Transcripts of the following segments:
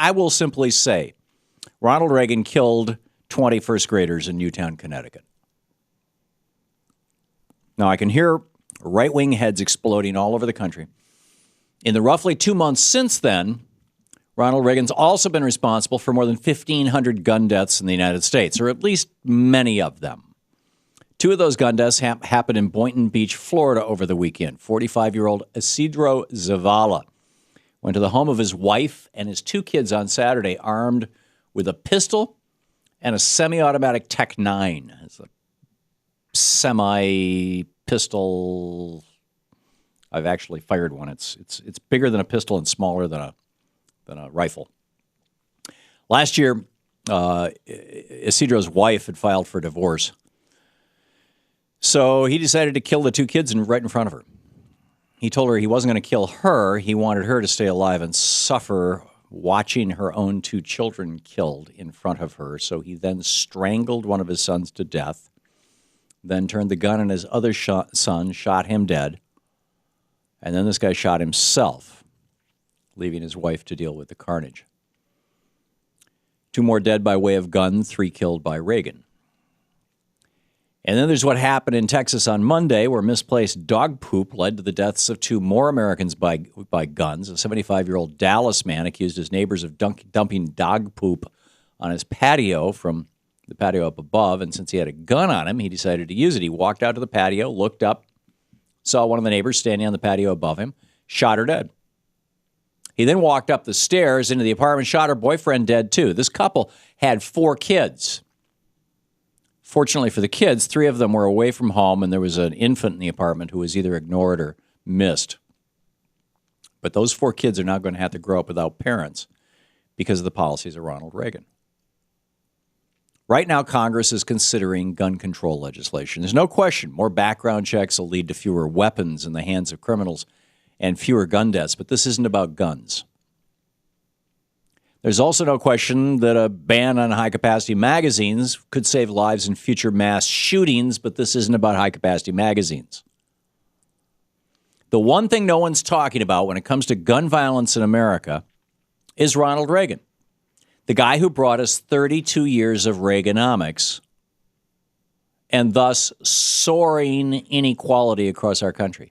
I will simply say Ronald Reagan killed 20 first graders in Newtown, Connecticut. Now, I can hear right-wing heads exploding all over the country. In the roughly 2 months since then, Ronald Reagan's also been responsible for more than 1,500 gun deaths in the United States, or at least many of them. 2 of those gun deaths happened in Boynton Beach, Florida over the weekend. 45-year-old Isidro Zavala went to the home of his wife and his 2 kids on Saturday armed with a pistol and a semi-automatic Tech-9. It's a semi-pistol. I've actually fired one. It's bigger than a pistol and smaller than a rifle. Last year, Isidro's wife had filed for divorce. So he decided to kill the 2 kids right in front of her. He told her he wasn't going to kill her. He wanted her to stay alive and suffer watching her own 2 children killed in front of her. So he then strangled one of his sons to death, then turned the gun on his other son, shot him dead, and then this guy shot himself, leaving his wife to deal with the carnage. 2 more dead by way of gun, 3 killed by Reagan. And then there's what happened in Texas on Monday, where misplaced dog poop led to the deaths of 2 more Americans by guns. A 75-year-old Dallas man accused his neighbors of dumping dog poop on his patio from the patio up above, and since he had a gun on him, he decided to use it. He walked out to the patio, looked up, saw one of the neighbors standing on the patio above him, shot her dead. He then walked up the stairs into the apartment, shot her boyfriend dead too. This couple had 4 kids. Fortunately for the kids, 3 of them were away from home, and there was an infant in the apartment who was either ignored or missed. But those 4 kids are now going to have to grow up without parents because of the policies of Ronald Reagan. Right now, Congress is considering gun control legislation. There's no question more background checks will lead to fewer weapons in the hands of criminals and fewer gun deaths, but this isn't about guns. There's also no question that a ban on high-capacity magazines could save lives in future mass shootings, but this isn't about high-capacity magazines. The one thing no one's talking about when it comes to gun violence in America is Ronald Reagan, the guy who brought us 32 years of Reaganomics and thus soaring inequality across our country.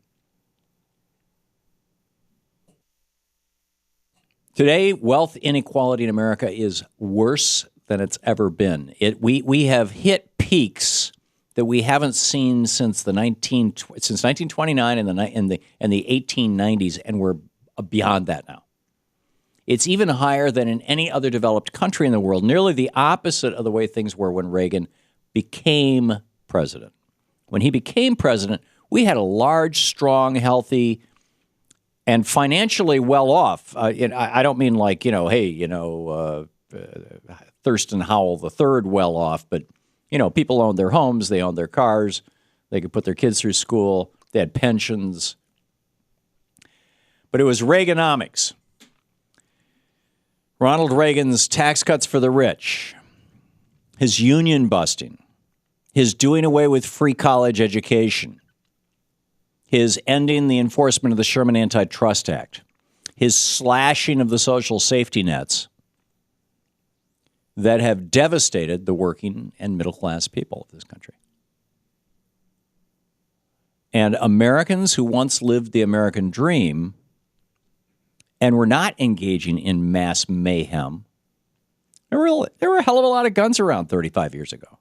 Today, wealth inequality in America is worse than it's ever been. We have hit peaks that we haven't seen since 1929 and the 1890s, and we're beyond that now. It's even higher than in any other developed country in the world, nearly the opposite of the way things were when Reagan became president. When he became president, we had a large, strong, healthy, and financially well-off. I don't mean like, Thurston Howell III well-off, but, people owned their homes, they owned their cars, they could put their kids through school, they had pensions. But it was Reaganomics. Ronald Reagan's tax cuts for the rich, his union busting, his doing away with free college education, his ending the enforcement of the Sherman Antitrust Act, his slashing of the social safety nets that have devastated the working and middle-class people of this country. And Americans who once lived the American dream and were not engaging in mass mayhem, there were a hell of a lot of guns around 35 years ago.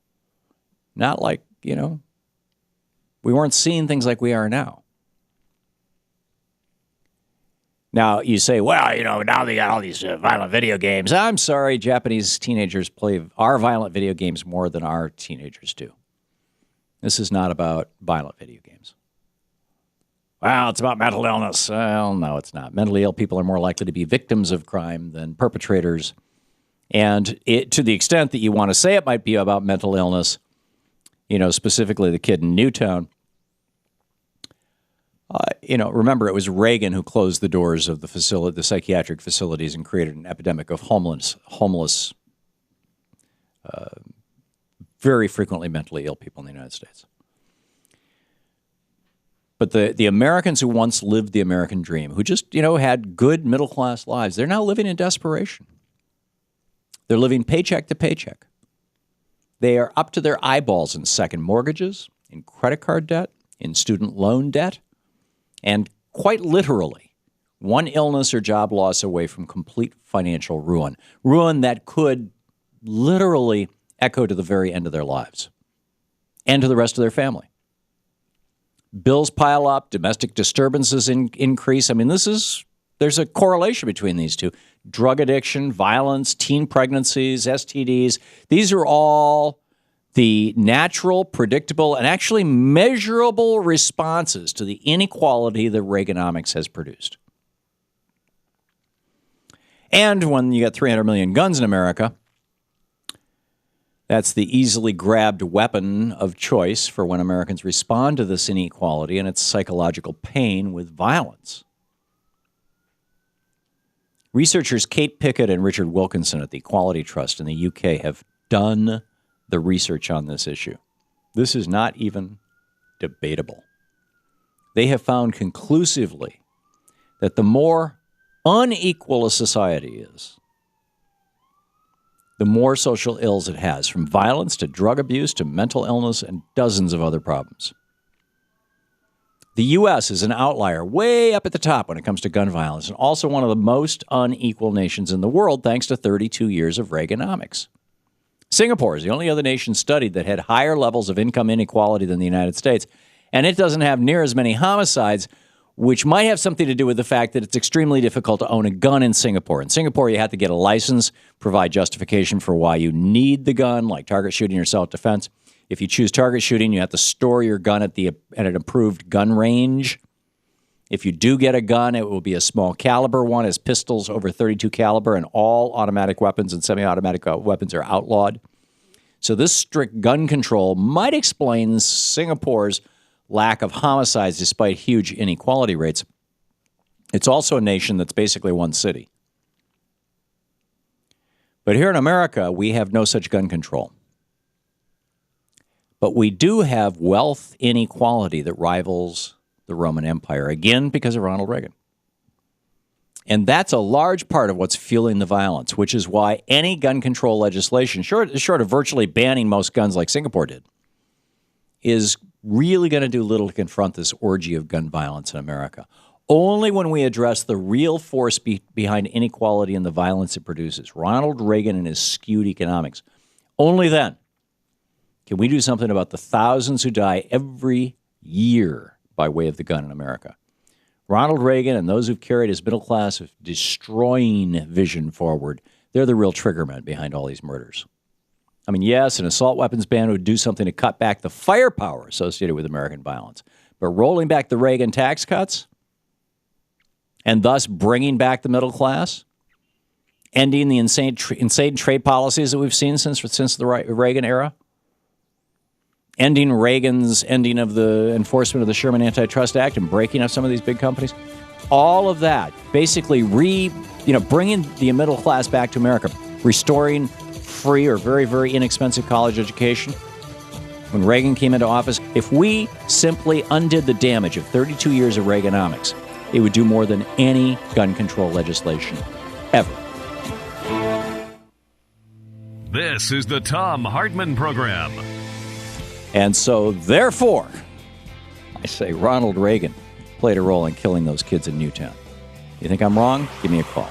Not like, we weren't seeing things like we are now. Now, you say, well, now they got all these violent video games. I'm sorry, Japanese teenagers play our violent video games more than our teenagers do. This is not about violent video games. Well, it's about mental illness. Well, no, it's not. Mentally ill people are more likely to be victims of crime than perpetrators. And to the extent that you want to say it might be about mental illness, specifically the kid in Newtown, remember it was Reagan who closed the doors of the psychiatric facilities and created an epidemic of homeless, very frequently mentally ill people in the United States. But the Americans who once lived the American dream, who just, had good middle-class lives, they're now living in desperation. They're living paycheck to paycheck. They are up to their eyeballs in second mortgages, in credit card debt, in student loan debt, and quite literally, one illness or job loss away from complete financial ruin. Ruin that could literally echo to the very end of their lives and to the rest of their family. Bills pile up, domestic disturbances increase. I mean, there's a correlation between these two. Drug addiction, violence, teen pregnancies, STDs. These are all the natural, predictable, and actually measurable responses to the inequality that Reaganomics has produced. And when you got 300 million guns in America, that's the easily grabbed weapon of choice for when Americans respond to this inequality and its psychological pain with violence. Researchers Kate Pickett and Richard Wilkinson at the Equality Trust in the UK have done the research on this issue. This is not even debatable. They have found conclusively that the more unequal a society is, the more social ills it has, from violence to drug abuse to mental illness and dozens of other problems. The U.S. is an outlier way up at the top when it comes to gun violence, and also one of the most unequal nations in the world thanks to 32 years of Reaganomics. Singapore is the only other nation studied that had higher levels of income inequality than the United States, and it doesn't have near as many homicides, which might have something to do with the fact that it's extremely difficult to own a gun in Singapore. In Singapore, you have to get a license, provide justification for why you need the gun, like target shooting or self-defense. If you choose target shooting, you have to store your gun at an approved gun range. If you do get a gun, it will be a small caliber one, as pistols over 32 caliber, and all automatic weapons and semi-automatic weapons are outlawed. So this strict gun control might explain Singapore's lack of homicides despite huge inequality rates. It's also a nation that's basically one city. But here in America, we have no such gun control. But we do have wealth inequality that rivals the Roman Empire, again, because of Ronald Reagan. And that's a large part of what's fueling the violence, which is why any gun control legislation, short of virtually banning most guns like Singapore did, is really going to do little to confront this orgy of gun violence in America. Only when we address the real force behind inequality and the violence it produces, Ronald Reagan and his skewed economics, only then can we do something about the thousands who die every year by way of the gun in America. Ronald Reagan and those who've carried his middle class of destroying vision forward, they're the real triggermen behind all these murders. I mean, yes, an assault weapons ban would do something to cut back the firepower associated with American violence. But rolling back the Reagan tax cuts and thus bringing back the middle class, ending the insane trade policies that we've seen since the Reagan era, ending Reagan's ending of the enforcement of the Sherman Antitrust Act and breaking up some of these big companies, all of that basically bringing the middle class back to America, restoring free or very, very inexpensive college education. When Reagan came into office, if we simply undid the damage of 32 years of Reaganomics, it would do more than any gun control legislation ever. This is the Thom Hartmann Program. And so, therefore, I say Ronald Reagan played a role in killing those kids in Newtown. You think I'm wrong? Give me a call.